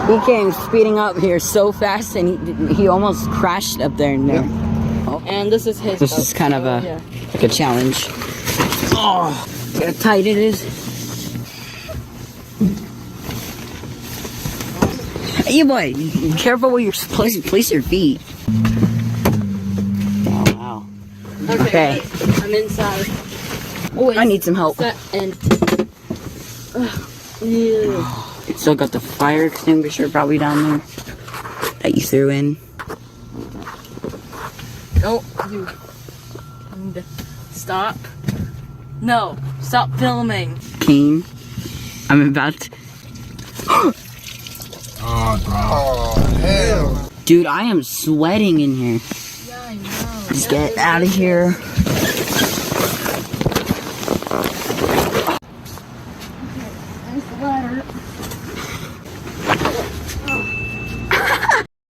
He came speeding up here so fast, and he almost crashed up there. And there. And this is his. This is kind of a like a challenge. Oh, look how tight it is. Hey, boy, be careful where you're place your feet. Oh, wow. Okay. I'm inside. Oh, I need some help. And Still got the fire extinguisher probably down there that you threw in. oh, dude. And stop. No, stop filming. Kane, I'm about to... Oh, hell. Dude, I am sweating in here. Yeah, I know. Just get out of here. There's the ladder.